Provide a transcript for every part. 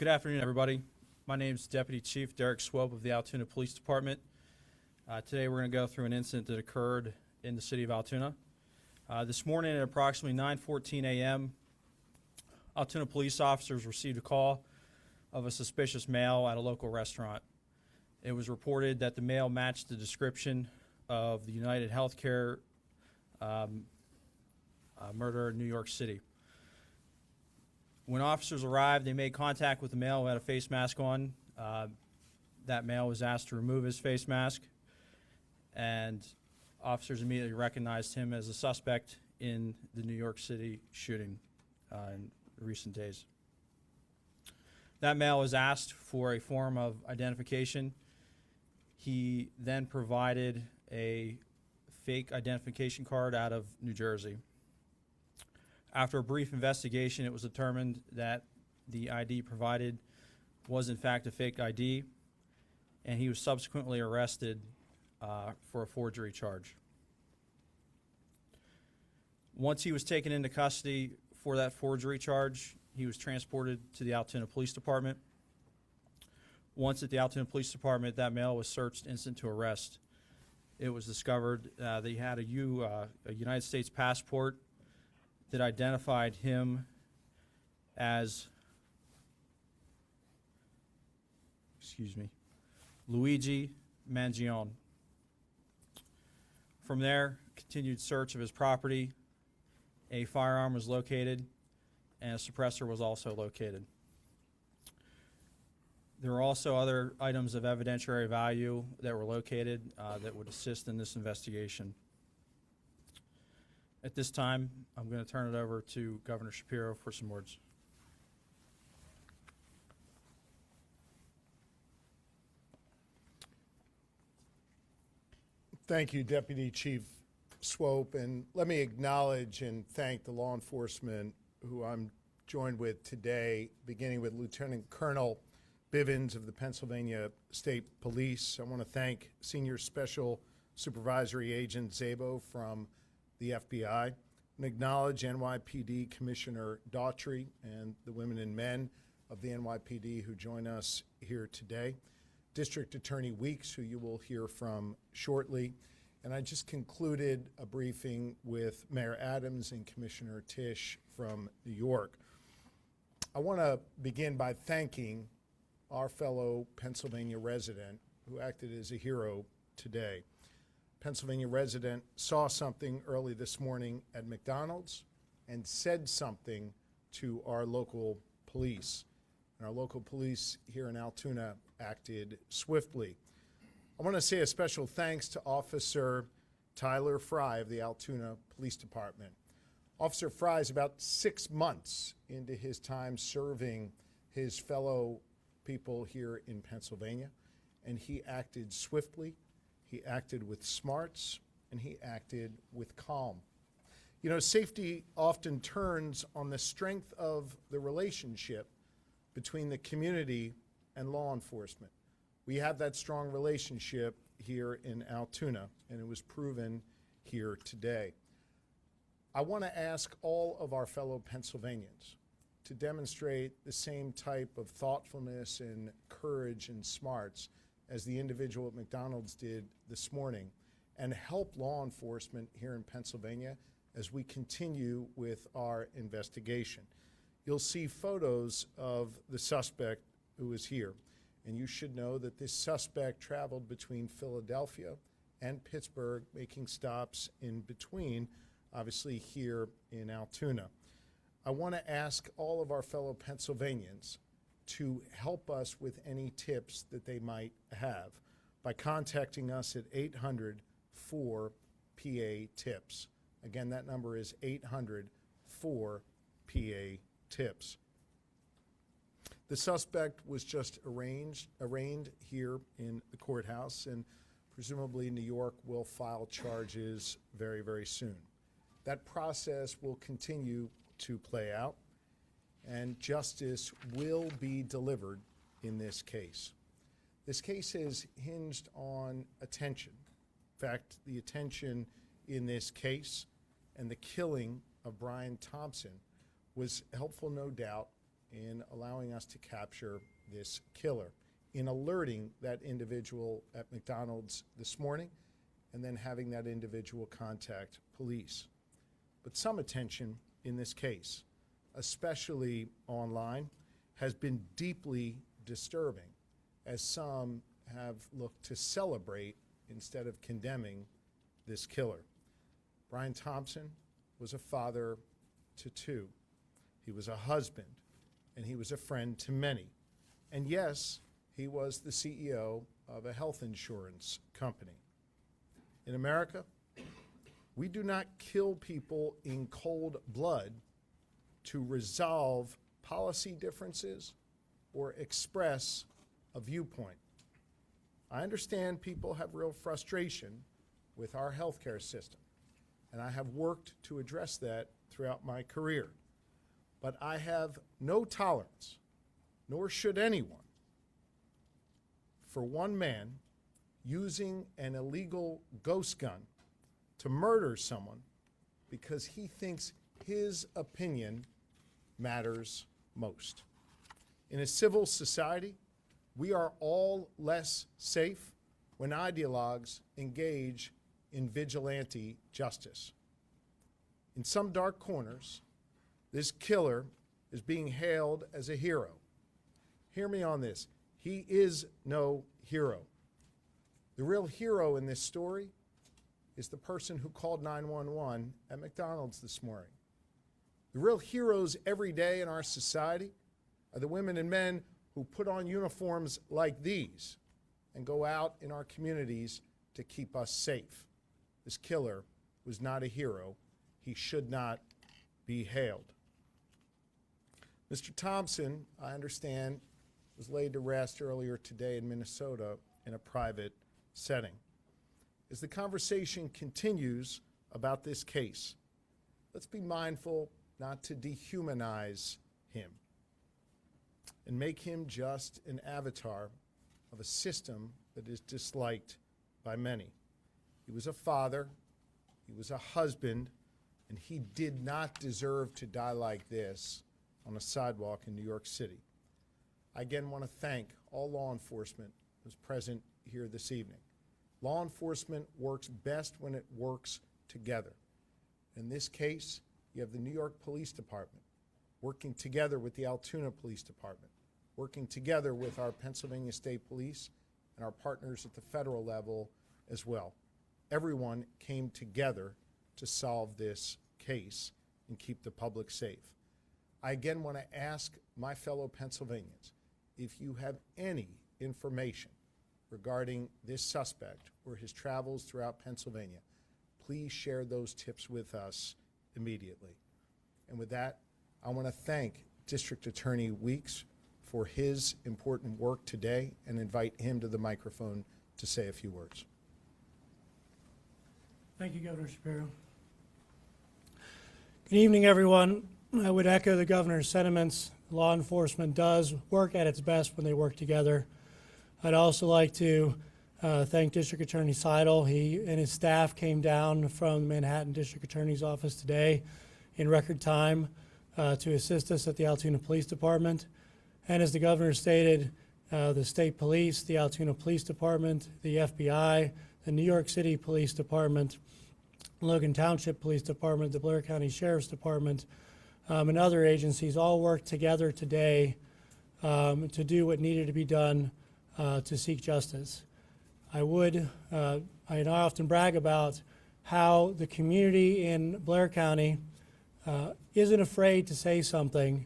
Good afternoon, everybody. My name is Deputy Chief Derek Swope of the Altoona Police Department. Today we're going to go through an incident that occurred in the city of Altoona. This morning at approximately 9:14 a.m., Altoona police officers received a call of a suspicious male at a local restaurant. It was reported that the male matched the description of the United Healthcare murderer in New York City. When officers arrived, they made contact with the male who had a face mask on. That male was asked to remove his face mask, and officers immediately recognized him as a suspect in the New York City shooting in recent days. That male was asked for a form of identification. He then provided a fake identification card out of New Jersey. After a brief investigation, it was determined that the ID provided was in fact a fake ID, and he was subsequently arrested for a forgery charge. Once he was taken into custody for that forgery charge, he was transported to the Altoona Police Department. Once at the Altoona Police Department, that male was searched instant to arrest. It was discovered that he had a United States passport that identified him as, Luigi Mangione. From there, continued search of his property. A firearm was located, and a suppressor was also located. There were also other items of evidentiary value that were located that would assist in this investigation. At this time, I'm going to turn it over to Governor Shapiro for some words. Thank you, Deputy Chief Swope, and let me acknowledge and thank the law enforcement who I'm joined with today, beginning with Lieutenant Colonel Bivens of the Pennsylvania State Police. I want to thank Senior Special Supervisory Agent Szabo from the FBI, and acknowledge NYPD Commissioner Daughtry and the women and men of the NYPD who join us here today, District Attorney Weeks, who you will hear from shortly, and I just concluded a briefing with Mayor Adams and Commissioner Tisch from New York. I want to begin by thanking our fellow Pennsylvania resident who acted as a hero today. Pennsylvania resident saw something early this morning at McDonald's and said something to our local police. And our local police here in Altoona acted swiftly. I want to say a special thanks to Officer Tyler Fry of the Altoona Police Department. Officer Fry is about 6 months into his time serving his fellow people here in Pennsylvania, and he acted swiftly. He acted with smarts, and he acted with calm. You know, safety often turns on the strength of the relationship between the community and law enforcement. We have that strong relationship here in Altoona, and it was proven here today. I want to ask all of our fellow Pennsylvanians to demonstrate the same type of thoughtfulness and courage and smarts as the individual at McDonald's did this morning, and help law enforcement here in Pennsylvania as we continue with our investigation. You'll see photos of the suspect who is here, and you should know that this suspect traveled between Philadelphia and Pittsburgh, making stops in between, obviously here in Altoona. I want to ask all of our fellow Pennsylvanians to help us with any tips that they might have by contacting us at 800-4-PA-TIPS. Again, that number is 800-4-PA-TIPS. The suspect was just arraigned here in the courthouse, and presumably New York will file charges very, very soon. That process will continue to play out, and justice will be delivered in this case. This case is hinged on attention. In fact, the attention in this case and the killing of Brian Thompson was helpful, no doubt, in allowing us to capture this killer, in alerting that individual at McDonald's this morning, and then having that individual contact police. But some attention in this case, especially online, has been deeply disturbing, as some have looked to celebrate instead of condemning this killer. Brian Thompson was a father to two. He was a husband, and he was a friend to many. And yes, he was the CEO of a health insurance company. In America, we do not kill people in cold blood to resolve policy differences or express a viewpoint. I understand people have real frustration with our healthcare system, and I have worked to address that throughout my career. But I have no tolerance, nor should anyone, for one man using an illegal ghost gun to murder someone because he thinks his opinion matters most. In a civil society, we are all less safe when ideologues engage in vigilante justice. In some dark corners, this killer is being hailed as a hero. Hear me on this. He is no hero. The real hero in this story is the person who called 911 at McDonald's this morning. The real heroes every day in our society are the women and men who put on uniforms like these and go out in our communities to keep us safe. This killer was not a hero. He should not be hailed. Mr. Thompson, I understand, was laid to rest earlier today in Minnesota in a private setting. As the conversation continues about this case, let's be mindful not to dehumanize him and make him just an avatar of a system that is disliked by many. He was a father, he was a husband, and he did not deserve to die like this on a sidewalk in New York City. I again want to thank all law enforcement who's present here this evening. Law enforcement works best when it works together. In this case, you have the New York Police Department working together with the Altoona Police Department, working together with our Pennsylvania State Police and our partners at the federal level as well. Everyone came together to solve this case and keep the public safe. I again want to ask my fellow Pennsylvanians, if you have any information regarding this suspect or his travels throughout Pennsylvania, please share those tips with us immediately. And with that, I want to thank District Attorney Weeks for his important work today and invite him to the microphone to say a few words. Thank you, Governor Shapiro. Good evening, everyone. I would echo the governor's sentiments. Law enforcement does work at its best when they work together. I'd also like to thank District Attorney Seidel. He and his staff came down from the Manhattan District Attorney's office today in record time to assist us at the Altoona Police Department. And as the governor stated, the state police, the Altoona Police Department, the FBI, the New York City Police Department, Logan Township Police Department, the Blair County Sheriff's Department, and other agencies all worked together today to do what needed to be done to seek justice. I often brag about how the community in Blair County isn't afraid to say something,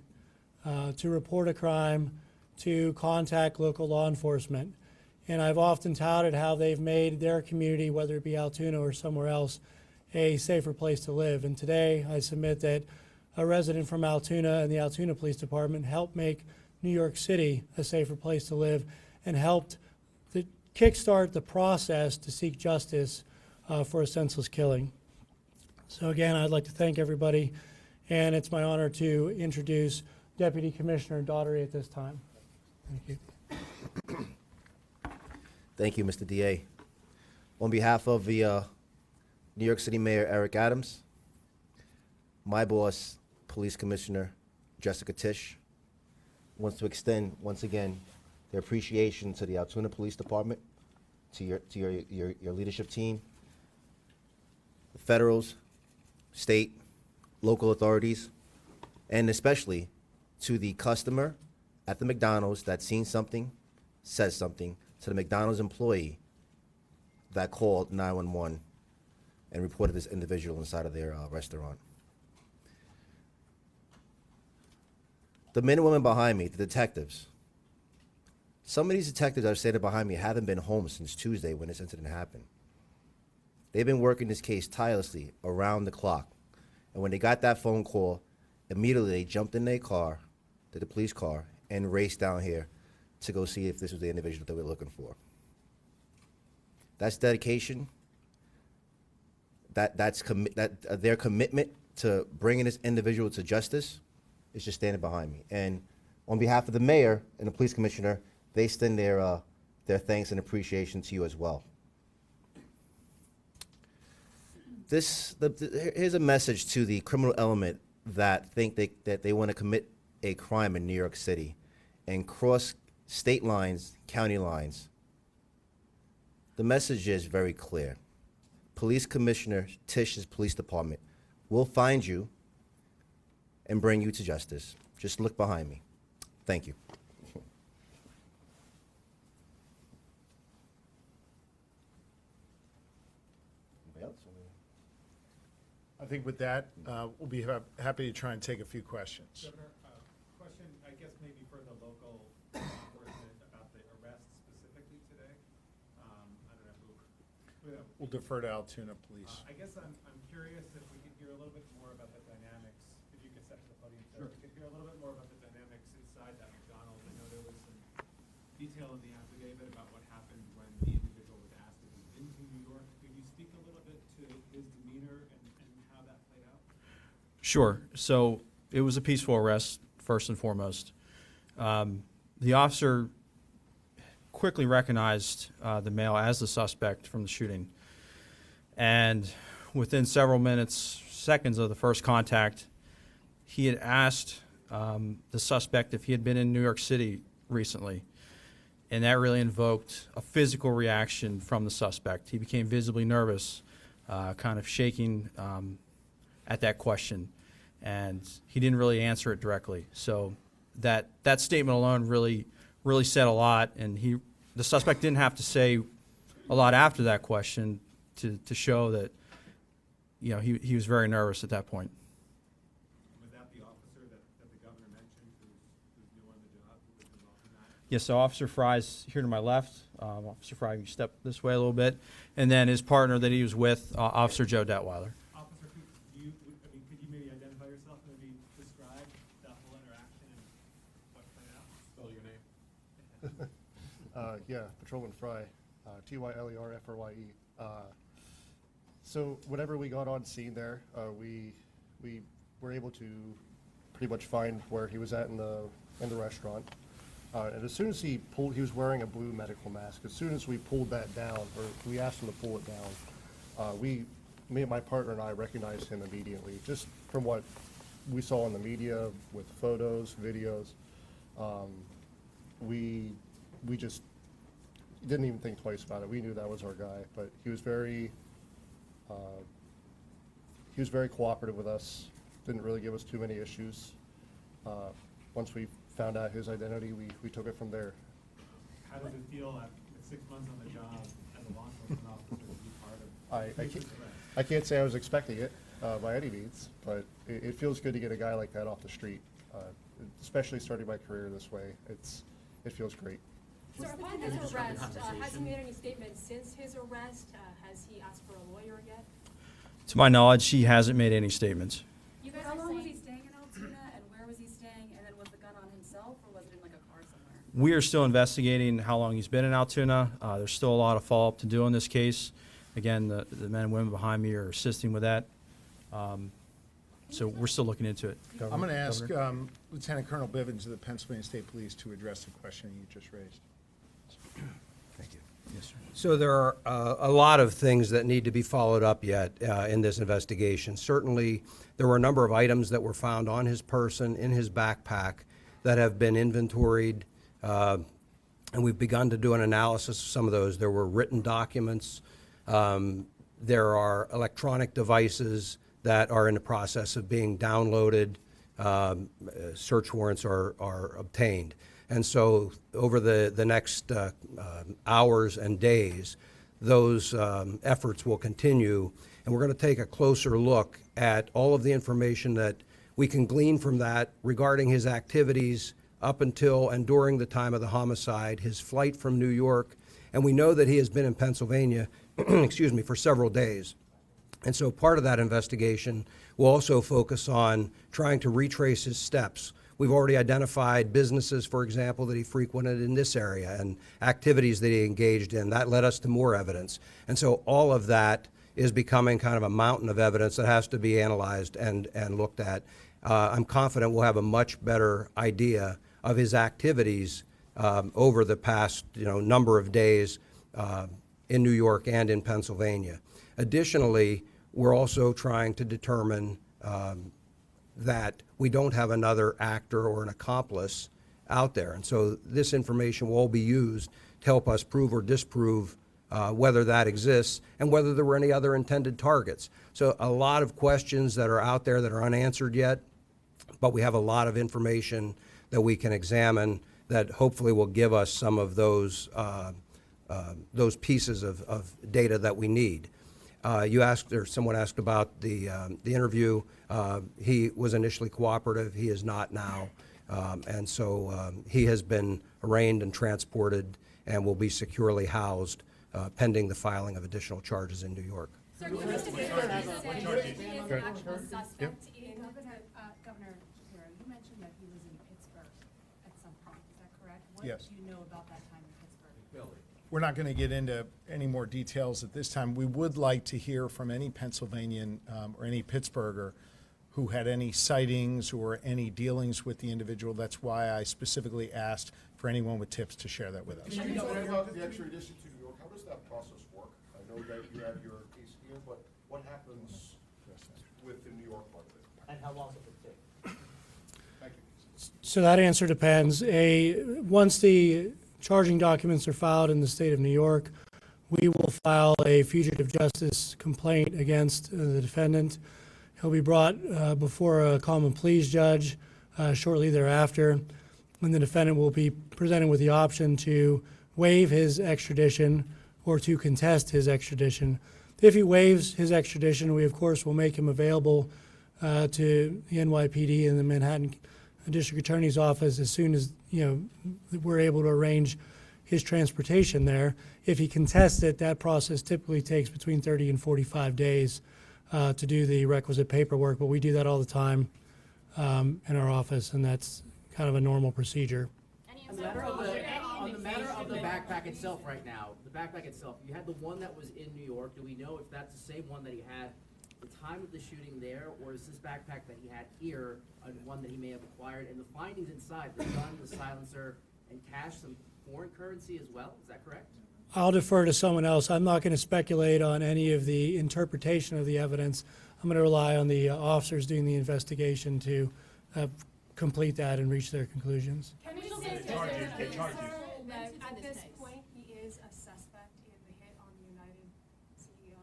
to report a crime, to contact local law enforcement. And I've often touted how they've made their community, whether it be Altoona or somewhere else, a safer place to live. And today I submit that a resident from Altoona and the Altoona Police Department helped make New York City a safer place to live and helped kickstart the process to seek justice for a senseless killing. So again, I'd like to thank everybody, and it's my honor to introduce Deputy Commissioner Daugherty at this time. Thank you. Thank you, Mr. DA. On behalf of the New York City Mayor Eric Adams, my boss, Police Commissioner Jessica Tisch, wants to extend, once again, their appreciation to the Altoona Police Department, to your leadership team, the federals, state, local authorities, and especially to the customer at the McDonald's that seen something, says something, to the McDonald's employee that called 911 and reported this individual inside of their restaurant. The men and women behind me, the detectives, some of these detectives that are standing behind me haven't been home since Tuesday when this incident happened. They've been working this case tirelessly around the clock. And when they got that phone call, immediately they jumped in their car, the police car, and raced down here to go see if this was the individual that they were looking for. That's dedication. Their commitment to bringing this individual to justice is just standing behind me. And on behalf of the mayor and the police commissioner, they extend their thanks and appreciation to you as well. Here's a message to the criminal element that think that they want to commit a crime in New York City and cross state lines, county lines. The message is very clear. Police Commissioner Tish's police department will find you and bring you to justice. Just look behind me. Thank you. I think with that, we'll be happy to try and take a few questions. Governor, question, I guess maybe for the local enforcement about the arrest specifically today. I don't know who. We'll defer to Altoona Police. I guess I'm curious if we could hear a little bit more about the dynamics, if you could step to the podium, so we could hear a little bit more about the dynamics inside that McDonald's. I know there was some detail in the affidavit about what happened when the individual was asked if he'd been to New York. Could you speak a little bit to his demeanor and how that played out? Sure. So it was a peaceful arrest, first and foremost. The officer quickly recognized the male as the suspect from the shooting. And within several minutes, seconds of the first contact, he had asked the suspect if he had been in New York City recently. And that really invoked a physical reaction from the suspect. He became visibly nervous, kind of shaking at that question. And he didn't really answer it directly. So that statement alone really said a lot. And the suspect didn't have to say a lot after that question to show that, he was very nervous at that point. Was that the officer that the governor mentioned who's new on the job, who was involved in that? Yes, so Officer Fry's here to my left. Officer Fry, you step this way a little bit. And then his partner that he was with, Officer Joe Detweiler. Officer, could you maybe identify yourself and maybe describe that whole interaction and what played out? Spell your name. Yeah, Patrolman Fry, Tylerfrye. So whenever we got on scene there, we were able to pretty much find where he was at in the restaurant. And as soon as he was wearing a blue medical mask. As soon as we pulled that down, or we asked him to pull it down, me and my partner and I recognized him immediately, just from what we saw in the media with photos, videos. We just didn't even think twice about it. We knew that was our guy, but he was very cooperative with us. Didn't really give us too many issues. Once we found out his identity, we took it from there. How does it feel with 6 months on the job as a law enforcement officer to be part of? I can't say I was expecting it by any means, but it feels good to get a guy like that off the street, especially starting my career this way. It feels great. So upon his arrest, has he made any statements since his arrest? Has he asked for a lawyer yet? To my knowledge, he hasn't made any statements. You guys How are long was he saying, staying in Altoona, and where was he staying, and then was the gun on himself, or was it in like a car somewhere? We are still investigating how long he's been in Altoona. There's still a lot of follow-up to do in this case. Again, the men and women behind me are assisting with that. So we're still looking into it. I'm going to ask Governor? Lieutenant Colonel Bivens of the Pennsylvania State Police to address the question you just raised. Thank you. Yes, sir. So there are a lot of things that need to be followed up yet in this investigation. Certainly, there were a number of items that were found on his person, in his backpack, that have been inventoried, and we've begun to do an analysis of some of those. There were written documents. There are electronic devices that are in the process of being downloaded. Search warrants are obtained. And so over the next hours and days, those efforts will continue, and we're going to take a closer look at all of the information that we can glean from that regarding his activities up until and during the time of the homicide, his flight from New York, and we know that he has been in Pennsylvania, excuse me, for several days. And so part of that investigation will also focus on trying to retrace his steps. We've already identified businesses, for example, that he frequented in this area and activities that he engaged in. That led us to more evidence. And so all of that is becoming kind of a mountain of evidence that has to be analyzed and looked at. I'm confident we'll have a much better idea of his activities over the past number of days in New York and in Pennsylvania. Additionally, we're also trying to determine that we don't have another actor or an accomplice out there. And so this information will all be used to help us prove or disprove whether that exists and whether there were any other intended targets. So a lot of questions that are out there that are unanswered yet, but we have a lot of information that we can examine that hopefully will give us some of those pieces of data that we need. You asked, or someone asked about the interview. He was initially cooperative. He is not now. And so he has been arraigned and transported and will be securely housed pending the filing of additional charges in New York. Sir, can you just say he is an actual suspect in? Governor Shapiro, you mentioned that he was in Pittsburgh at some point. Is that correct? Yes. What do you know about that time in Pittsburgh? We're not going to get into any more details at this time. We would like to hear from any Pennsylvanian or any Pittsburgher who had any sightings or any dealings with the individual. That's why I specifically asked for anyone with tips to share that with us. Can you talk about the extradition to New York? How does that process work? I know that you have your case here, but what happens with the New York part of it? And how long does it take? Thank you. So that answer depends. Once the charging documents are filed in the state of New York, we will file a fugitive justice complaint against the defendant. He'll be brought before a common pleas judge shortly thereafter, and the defendant will be presented with the option to waive his extradition or to contest his extradition. If he waives his extradition, we of course will make him available to the NYPD and the Manhattan District Attorney's Office as soon as we're able to arrange his transportation there. If he contests it, that process typically takes between 30 and 45 days to do the requisite paperwork, but we do that all the time in our office, and that's kind of a normal procedure. On the matter of the backpack itself right now, the backpack itself, you had the one that was in New York. Do we know if that's the same one that he had the time of the shooting there, or is this backpack that he had here one that he may have acquired? And the findings inside, the gun, the silencer, and cash, some foreign currency as well, is that correct? I'll defer to someone else. I'm not going to speculate on any of the interpretation of the evidence. I'm going to rely on the officers doing the investigation to complete that and reach their conclusions. Can we say that at this point he is a suspect in the hit on the United CEO?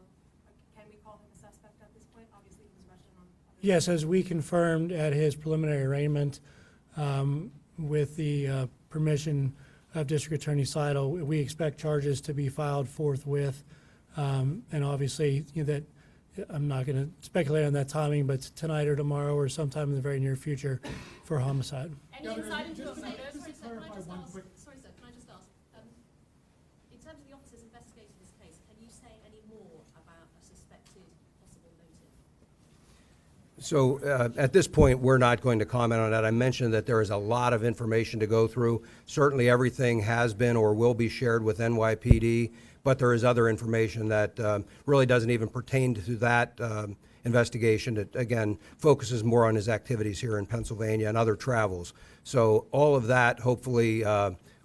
Can we call him a suspect at this point? Obviously he was arrested on other. Yes, as we confirmed at his preliminary arraignment, with the permission of District Attorney Seidel, we expect charges to be filed forthwith. And obviously, that I'm not going to speculate on that timing, but tonight or tomorrow or sometime in the very near future for homicide. Any insight into a motive? Sorry, sir, can I just ask? In terms of the officers investigating this case, can you say any more about a suspected possible motive? So at this point, we're not going to comment on that. I mentioned that there is a lot of information to go through. Certainly everything has been or will be shared with NYPD, but there is other information that really doesn't even pertain to that investigation. That, again, focuses more on his activities here in Pennsylvania and other travels. So all of that hopefully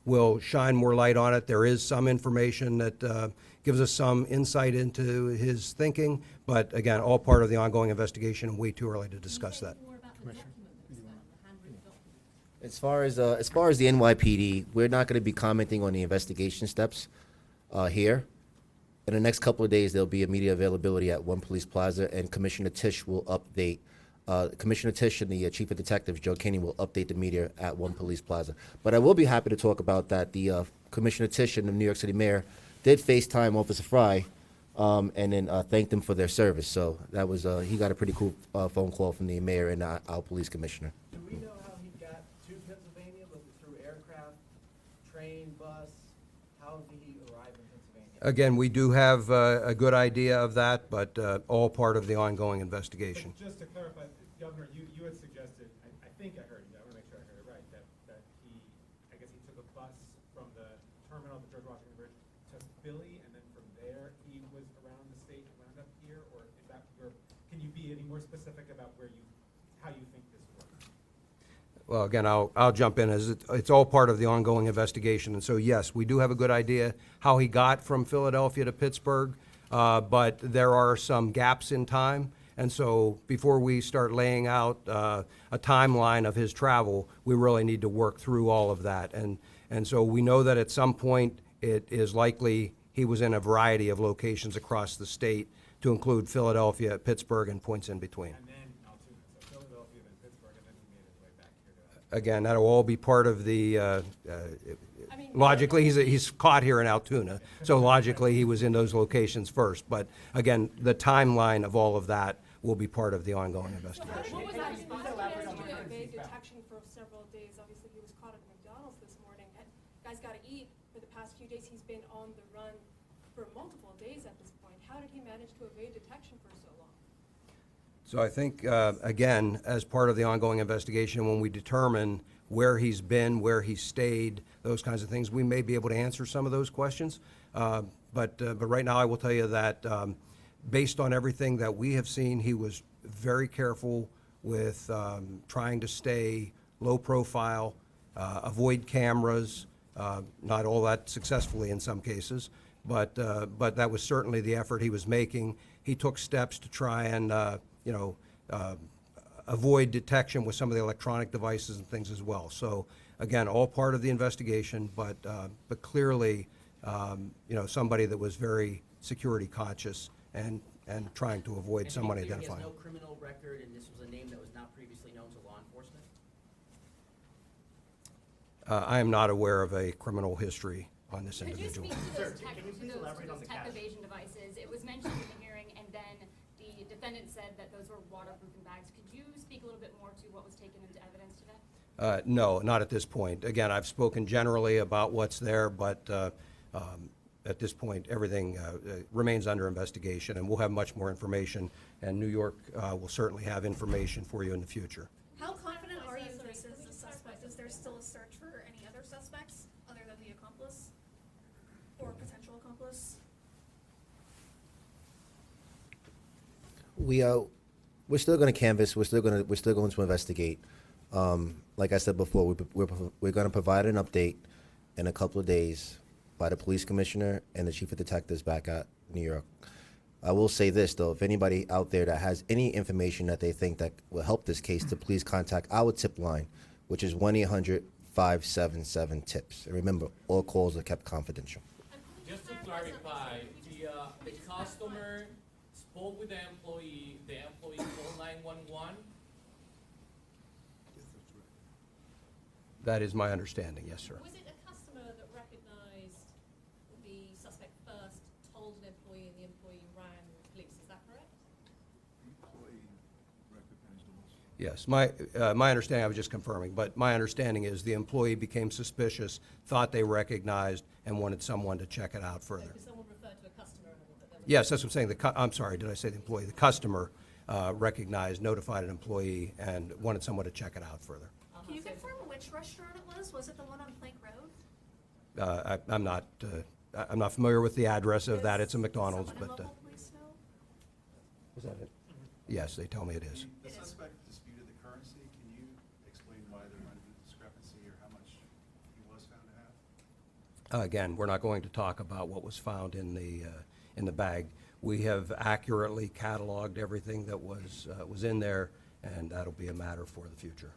will shine more light on it. There is some information that gives us some insight into his thinking, but again, all part of the ongoing investigation and way too early to discuss that. More about the document that was found, the handwritten document. As far as the NYPD, we're not going to be commenting on the investigation steps here. In the next couple of days, there'll be a media availability at One Police Plaza, and Commissioner Tisch will update. Commissioner Tisch and the Chief of Detectives, Joe Kinney, will update the media at One Police Plaza. But I will be happy to talk about that. The Commissioner Tisch and the New York City Mayor did FaceTime Officer Fry, and then thanked him for their service. So that was he got a pretty cool phone call from the mayor and our police commissioner. Do we know how he got to Pennsylvania? Was it through aircraft, train, bus? How did he arrive in Pennsylvania? Again, we do have a good idea of that, but all part of the ongoing investigation. But just to clarify, Governor, you had suggested, I think I heard you, I want to make sure I heard it right, that he, I guess he took a bus from the terminal at the George Washington Bridge to Philly, and then from there he was around the state and wound up here, or is that your, can you be any more specific about how you think this works? Well, again, I'll jump in as it's all part of the ongoing investigation. And so, yes, we do have a good idea how he got from Philadelphia to Pittsburgh, but there are some gaps in time. And so before we start laying out a timeline of his travel, we really need to work through all of that. And so we know that at some point it is likely he was in a variety of locations across the state, to include Philadelphia, Pittsburgh, and points in between. And then Altoona, so Philadelphia, then Pittsburgh, and then he made his way back here to Again, that'll all be part of the, logically, he's caught here in Altoona, so logically, he was in those locations first. But again, the timeline of all of that will be part of the ongoing investigation. What was that response? He has to evade detection for several days. Obviously, he was caught at McDonald's this morning. Guy's got to eat. For the past few days, he's been on the run for multiple days at this point. How did he manage to evade detection for so long? So I think, again, as part of the ongoing investigation, when we determine where he's been, where he stayed, those kinds of things, we may be able to answer some of those questions. But right now, I will tell you that based on everything that we have seen, he was very careful with trying to stay low profile, avoid cameras, not all that successfully in some cases, but that was certainly the effort he was making. He took steps to try and, avoid detection with some of the electronic devices and things as well. So again, all part of the investigation, but clearly, somebody that was very security conscious and trying to avoid someone He identifying. has no criminal record, and this was a name that was not previously known to law enforcement? I am not aware of a criminal history on this Could you individual. speak to those tech, can you to please those, elaborate to on those the tech cash? evasion devices? It was mentioned in the hearing, and then the defendant said that those were waterproofing bags. Could you speak a little bit more to what was taken into evidence today? No, not at this point. Again, I've spoken generally about what's there, but at this point, everything remains under investigation, and we'll have much more information, and New York will certainly have information for you in the future. How confident are you this is a suspect? Is there still a search for any other suspects other than the accomplice or potential accomplice? We're still going to canvass. We're still going to investigate. Like I said before, we're going to provide an update in a couple of days by the police commissioner and the chief of detectives back at New York. I will say this though: if anybody out there that has any information that they think that will help this case, to please contact our tip line, which is 1-800-577-TIPS. And remember, all calls are kept confidential. Just to clarify, the customer spoke with the employee called 911. That is my understanding, yes, sir. Was it a customer that recognized the suspect first, told an employee, and the employee rang the police? Is that correct? Yes, my understanding, I was just confirming, but my understanding is the employee became suspicious, thought they recognized, and wanted someone to check it out further. Because someone referred to a customer. Yes, that's what I'm saying. I'm sorry, did I say the employee? The customer recognized, notified an employee, and wanted someone to check it out further. Can you confirm which restaurant it was? Was it the one on Plank Road? I'm not familiar with the address of that. It's a McDonald's, Someone in but local police know? is that it? Yes, they tell me it is. The suspect disputed the currency. Can you explain why there might have been a discrepancy or how much he was found to have? Again, we're not going to talk about what was found in the bag. We have accurately cataloged everything that was in there, and that'll be a matter for the future.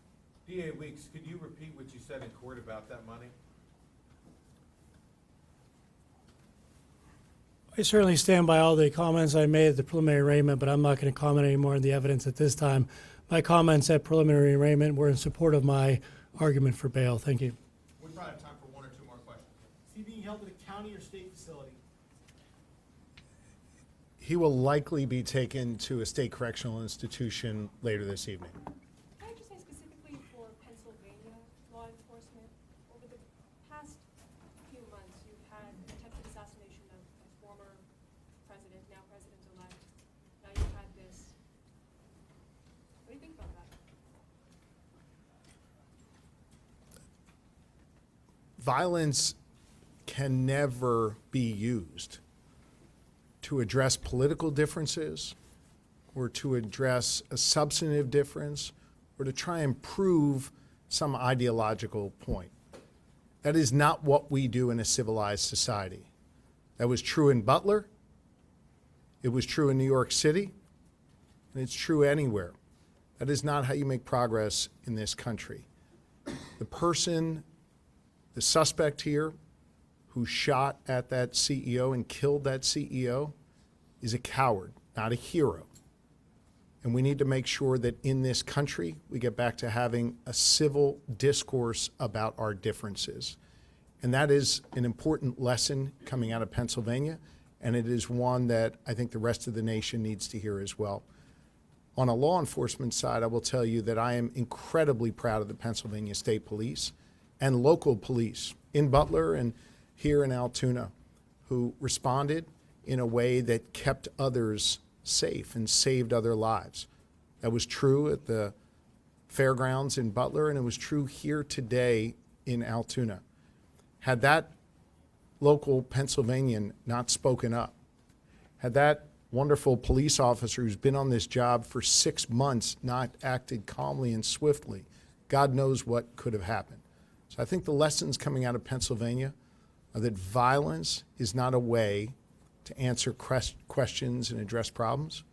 DA Weeks, could you repeat what you said in court about that money? I certainly stand by all the comments I made at the preliminary arraignment, but I'm not going to comment any more on the evidence at this time. My comments at preliminary arraignment were in support of my argument for bail. Thank you. We probably have time for one or two more questions. Is he being held at a county or state facility? He will likely be taken to a state correctional institution later this evening. Can I just say specifically for Pennsylvania law enforcement, over the past few months, you've had attempted assassination of a former president, now president-elect. Now you've had this. What do you think about that? Violence can never be used to address political differences or to address a substantive difference or to try and prove some ideological point. That is not what we do in a civilized society. That was true in Butler, it was true in New York City, and it's true anywhere. That is not how you make progress in this country. The suspect here who shot at that CEO and killed that CEO is a coward, not a hero. And we need to make sure that in this country, we get back to having a civil discourse about our differences. And that is an important lesson coming out of Pennsylvania, and it is one that I think the rest of the nation needs to hear as well. On a law enforcement side, I will tell you that I am incredibly proud of the Pennsylvania State Police and local police in Butler and here in Altoona who responded in a way that kept others safe and saved other lives. That was true at the fairgrounds in Butler, and it was true here today in Altoona. Had that local Pennsylvanian not spoken up, had that wonderful police officer who's been on this job for 6 months not acted calmly and swiftly, God knows what could have happened. So I think the lessons coming out of Pennsylvania are that violence is not a way to answer questions and address problems,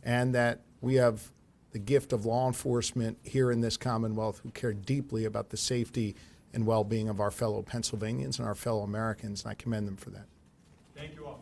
and that we have the gift of law enforcement here in this Commonwealth who care deeply about the safety and well-being of our fellow Pennsylvanians and our fellow Americans, and I commend them for that. Thank you all.